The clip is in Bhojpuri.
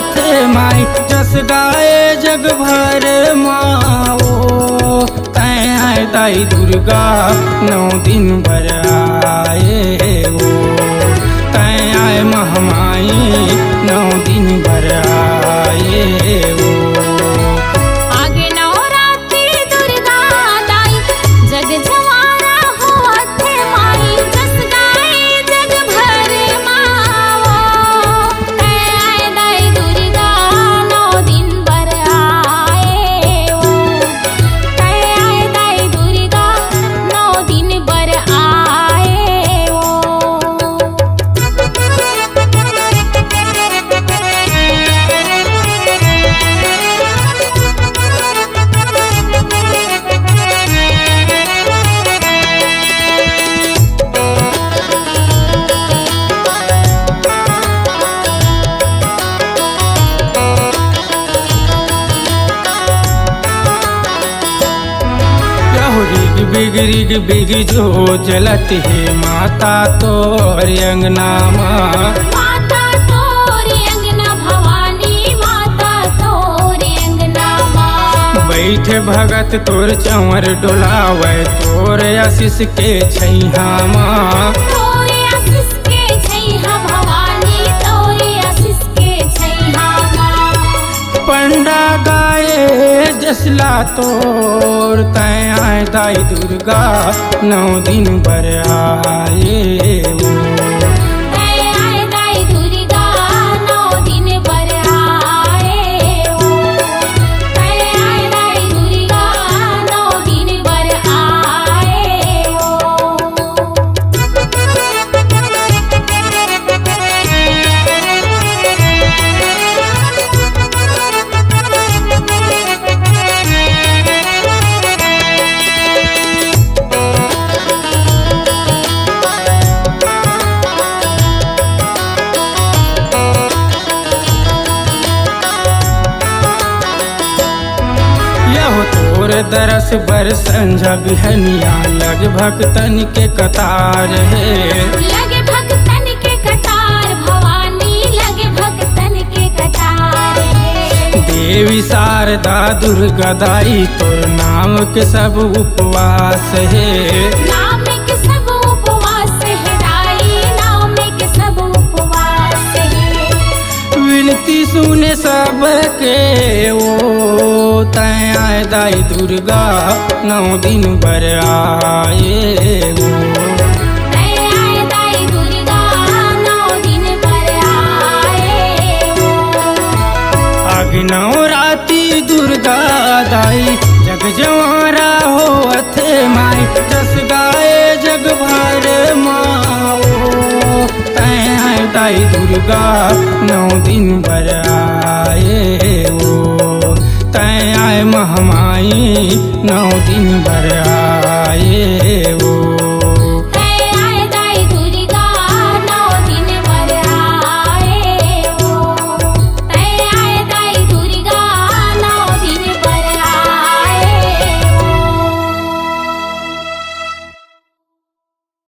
अथे माई जस गाए जग भर माओ तय आए दाई दुर्गा 9 दिन भर आए वो तय आए महामाई 9 दिन भर आए वो। आगे नवरात्रि दुर्गा दाई जग जवारा हो अथे माई जस गाए जग भर माओ तय आए दाई दुर्गा 9 दिन भर आए वो तय आए दाई दुर्गा 9 दिन भर आए वो। बिग बिग जो जलत है माता तोर अंगना माता तोर अंगना भवानी माता तोर अंगना बैठे भगत तोर चंवर डोलावे तोर आशीष के छैहा माँ तोर आशीष के छैहा भवानी तोर आशीष के छैहा माँ। पंडा गाए जसला तोर तय आए दाई दुर्गा 9 दिन भर आए वो तय आए दाई दुर्गा 9 दिन भर आए वो तय आए दाई दुर्गा 9 दिन भर आए वो। तोर दरस बर संझा बिहनिया लग भक्तन के कतार है लगे भक्तन के कतार भवानी लगे भक्तन के कतार है। देवी शारदा दुर्गा दाई तोर नाम के सब उपवास है नाम के सब उपवास है दाई नाम के सब उपवास है। विनती सुने सबके ओ तय आए दाई दुर्गा 9 दिन भर आए वो तय आए दाई दुर्गा 9 दिन भर आए वो। आगे नवरात्रि दुर्गा दाई जग जवारा हो अथे माई जस गाए जग भर माओ तय आए दाई दुर्गा 9 दिन भर आए वो तय आए महामाई 9 दिन भर आए।